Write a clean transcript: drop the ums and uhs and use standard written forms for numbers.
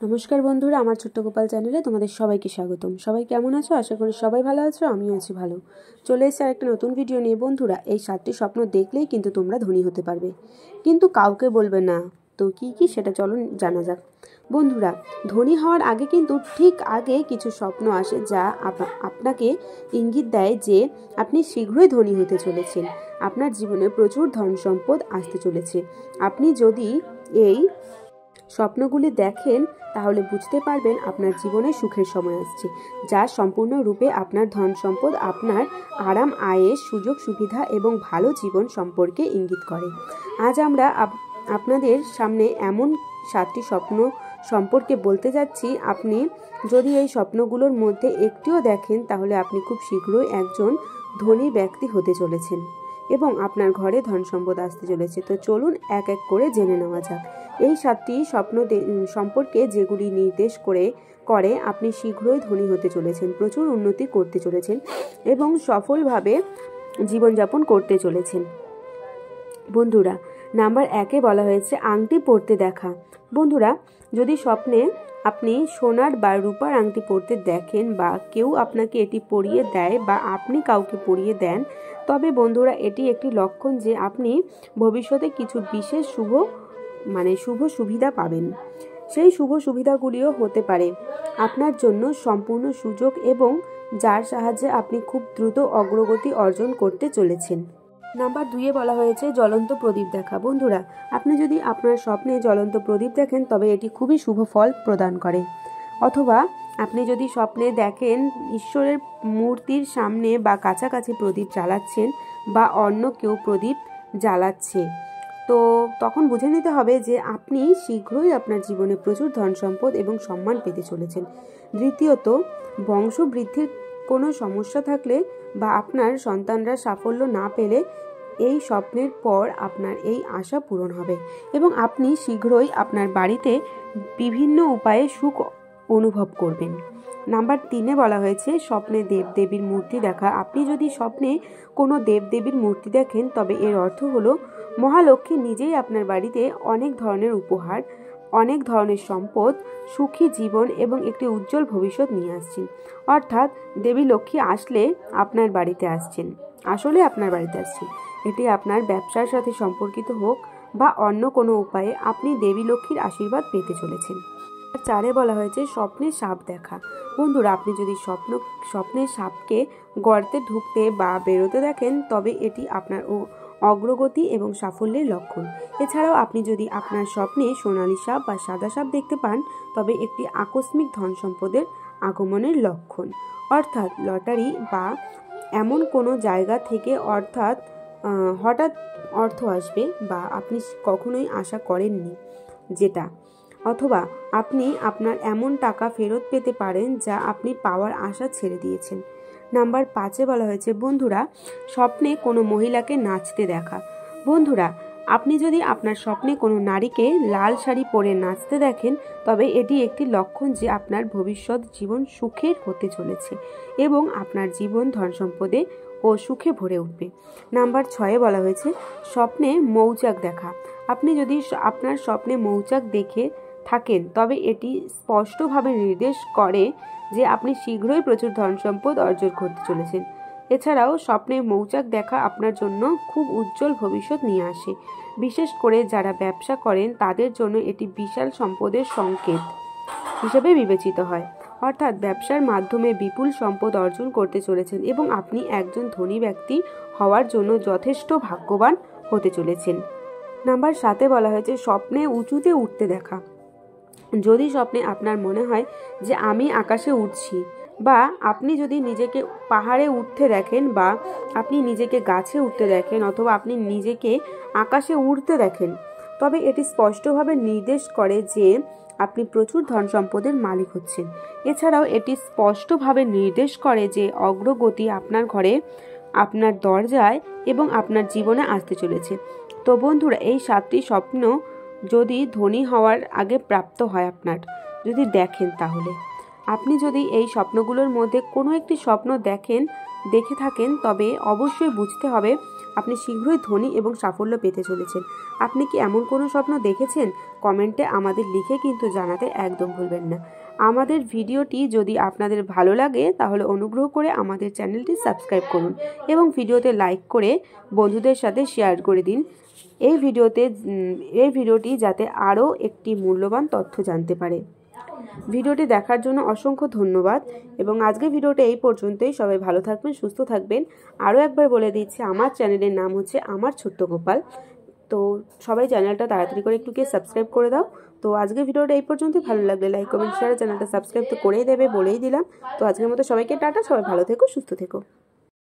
নমস্কার বন্ধুরা, আমার ছোট্ট গোপাল চ্যানেলে তোমাদের সবাইকে স্বাগতম। সবাই কেমন আছো? আশা করি সবাই ভালো আছো, আমিও আছি ভালো। চলে এসেছি আর একটা নতুন ভিডিও নিয়ে। বন্ধুরা, এই 7টি স্বপ্ন দেখলেই কিন্তু তোমরা ধনী হতে পারবে, কিন্তু কাউকে বলবে না। তো কি কি সেটা চলো জানা যাক। বন্ধুরা, ধনী হওয়ার আগে কিন্তু ঠিক আগে কিছু স্বপ্ন আসে যা আপনাকে ইঙ্গিত দেয় যে আপনি শীঘ্রই ধনী হতে চলেছেন। আপনার জীবনে প্রচুর ধন সম্পদ আসতে চলেছে। আপনি যদি এই স্বপ্নগুলি দেখেন তাহলে বুঝতে পারবেন আপনার জীবনে সুখের সময় আসছে, যা সম্পূর্ণরূপে আপনার ধন সম্পদ, আপনার আরাম, আয়েস, সুযোগ সুবিধা এবং ভালো জীবন সম্পর্কে ইঙ্গিত করে। আজ আমরা আপনাদের সামনে এমন 7টি স্বপ্ন সম্পর্কে বলতে যাচ্ছি। আপনি যদি এই স্বপ্নগুলোর মধ্যে একটিও দেখেন তাহলে আপনি খুব শীঘ্রই একজন ধনী ব্যক্তি হতে চলেছেন এবং আপনার ঘরে ধন সম্পদ আসতে চলেছে। তো চলুন এক এক করে জেনে নেওয়া যাক এই 7টি স্বপ্ন সম্পর্কে, যেগুলি নির্দেশ করে আপনি শীঘ্রই ধনী হতে চলেছেন, প্রচুর উন্নতি করতে চলেছেন এবং সফলভাবে জীবনযাপন করতে চলেছেন। বন্ধুরা, নাম্বার 1-এ বলা হয়েছে আংটি পরতে দেখা। বন্ধুরা, যদি স্বপ্নে আপনি সোনার বা রূপার আংটি পরতে দেখেন বা কেউ আপনাকে এটি পরিয়ে দেয় বা আপনি কাউকে পরিয়ে দেন, তবে বন্ধুরা এটি একটি লক্ষণ যে আপনি ভবিষ্যতে কিছু বিশেষ শুভ সুবিধা পাবেন। সেই শুভ সুবিধাগুলিও হতে পারে আপনার জন্য সম্পূর্ণ সুযোগ এবং যার সাহায্যে আপনি খুব দ্রুত অগ্রগতি অর্জন করতে চলেছেন। নাম্বার 2-এ বলা হয়েছে জ্বলন্ত প্রদীপ দেখা। বন্ধুরা, আপনি যদি আপনার স্বপ্নে জ্বলন্ত প্রদীপ দেখেন তবে এটি খুবই শুভ ফল প্রদান করে। অথবা আপনি যদি স্বপ্নে দেখেন ঈশ্বরের মূর্তির সামনে বা কাছাকাছি প্রদীপ জ্বালাচ্ছেন বা অন্য কেউ প্রদীপ জ্বালাচ্ছে, তো তখন বুঝে নিতে হবে যে আপনি শীঘ্রই আপনার জীবনে প্রচুর ধন সম্পদ এবং সম্মান পেতে চলেছেন। দ্বিতীয়ত, বংশবৃদ্ধির কোনো সমস্যা থাকলে বা আপনার সন্তানরা সাফল্য না পেলে এই স্বপ্নের পর আপনার এই আশা পূরণ হবে এবং আপনি শীঘ্রই আপনার বাড়িতে বিভিন্ন উপায়ে সুখ অনুভব করবেন। নাম্বার 3-এ বলা হয়েছে স্বপ্নে দেবদেবীর মূর্তি দেখা। আপনি যদি স্বপ্নে কোনো দেবদেবীর মূর্তি দেখেন তবে এর অর্থ হলো মহালক্ষ্মী নিজেই আপনার বাড়িতে অনেক ধরনের উপহার, অনেক ধরনের সম্পদ, সুখী জীবন এবং একটি উজ্জ্বল ভবিষ্যৎ নিয়ে আসছেন। অর্থাৎ দেবী লক্ষ্মী আসলে আপনার বাড়িতে আসছেন, আসলে আপনার বাড়িতে আসছেন। এটি আপনার ব্যবসার সাথে সম্পর্কিত হোক বা অন্য কোনো উপায়ে আপনি দেবী লক্ষ্মীর আশীর্বাদ পেতে চলেছেন। 4-এ বলা হয়েছে স্বপ্নে সাপ দেখা। বন্ধুরা, আপনি যদি স্বপ্নে সাপকে গর্তে ঢুকতে বা বেরোতে দেখেন তবে এটি আপনার অগ্রগতি এবং সাফল্যের লক্ষণ। এছাড়াও আপনি যদি আপনার স্বপ্নে সোনালী সাপ বা সাদা সাপ দেখতে পান তবে একটি আকস্মিক ধন সম্পদের আগমনের লক্ষণ। অর্থাৎ লটারি বা এমন কোনো জায়গা থেকে হঠাৎ অর্থ আসবে বা আপনি কখনোই আশা করেননি যেটা, অথবা আপনি আপনার এমন টাকা ফেরত পেতে পারেন যা আপনি পাওয়ার আশা ছেড়ে দিয়েছেন। নাম্বার 5-এ বলা হয়েছে বন্ধুরা স্বপ্নে কোনো মহিলাকে নাচতে দেখা। বন্ধুরা, আপনি যদি আপনার স্বপ্নে কোনো নারীকে লাল শাড়ি পরে নাচতে দেখেন তবে এটি একটি লক্ষণ যে আপনার ভবিষ্যৎ জীবন সুখের হতে চলেছে এবং আপনার জীবন ধন সম্পদে ও সুখে ভরে উঠবে। নাম্বার 6-এ বলা হয়েছে স্বপ্নে মৌচাক দেখা। আপনি যদি আপনার স্বপ্নে মৌচাক দেখে থাকেন তবে এটি স্পষ্টভাবে নির্দেশ করে যে আপনি শীঘ্রই প্রচুর ধন সম্পদ অর্জন করতে চলেছেন। এছাড়াও স্বপ্নে মৌচাক দেখা আপনার জন্য খুব উজ্জ্বল ভবিষ্যৎ নিয়ে আসে। বিশেষ করে যারা ব্যবসা করেন তাদের জন্য এটি বিশাল সম্পদের সংকেত হিসেবে বিবেচিত হয়। অর্থাৎ ব্যবসার মাধ্যমে বিপুল সম্পদ অর্জন করতে চলেছেন এবং আপনি একজন ধনী ব্যক্তি হওয়ার জন্য যথেষ্ট ভাগ্যবান হতে চলেছেন। নাম্বার 7-এ বলা হয়েছে স্বপ্নে উঁচুতে উঠতে দেখা। যদি স্বপ্নে আপনার মনে হয় যে আমি আকাশে উঠছি বা আপনি যদি নিজেকে পাহাড়ে উঠতে দেখেন বা আপনি নিজেকে গাছে উঠতে দেখেন অথবা আপনি নিজেকে আকাশে উড়তে দেখেন তবে এটি স্পষ্টভাবে নির্দেশ করে যে আপনি প্রচুর ধন সম্পদের মালিক হচ্ছেন। এছাড়াও এটি স্পষ্টভাবে নির্দেশ করে যে অগ্রগতি আপনার ঘরে, আপনার দরজায় এবং আপনার জীবনে আসতে চলেছে। তো বন্ধুরা, এই 7টি স্বপ্ন যদি ধনী হওয়ার আগে প্রাপ্ত হয় আপনার যদি দেখেন, তাহলে আপনি যদি এই স্বপ্নগুলোর মধ্যে কোনো একটি স্বপ্ন দেখে থাকেন তবে অবশ্যই বুঝতে হবে আপনি শীঘ্রই ধনী এবং সাফল্য পেতে চলেছেন। আপনি কি এমন কোনো স্বপ্ন দেখেছেন? কমেন্টে আমাদের লিখে কিন্তু জানাতে একদম ভুলবেন না। আমাদের ভিডিওটি যদি আপনাদের ভালো লাগে তাহলে অনুগ্রহ করে আমাদের চ্যানেলটি সাবস্ক্রাইব করুন এবং ভিডিওতে লাইক করে বন্ধুদের সাথে শেয়ার করে দিন এই ভিডিওটি যাতে আরও একটি মূল্যবান তথ্য জানতে পারে। ভিডিওটি দেখার জন্য অসংখ্য ধন্যবাদ এবং আজকের ভিডিওটা এই পর্যন্তই। সবাই ভালো থাকবেন, সুস্থ থাকবেন। আরও একবার বলে দিচ্ছি, আমার চ্যানেলের নাম হচ্ছে আমার ছোট্ট গোপাল। তো সবাই চ্যানেলটা তাড়াতাড়ি করে একটু গিয়ে সাবস্ক্রাইব করে দাও। তো আজকের ভিডিওটা এই পর্যন্তই। ভালো লাগলে লাইক কমেন্ট শেয়ার, চ্যানেলটা সাবস্ক্রাইব তো করেই দেবে, বলেই দিলাম। তো আজকের মতো সবাইকে টাটা, সবাই ভালো থেকো, সুস্থ থেকো।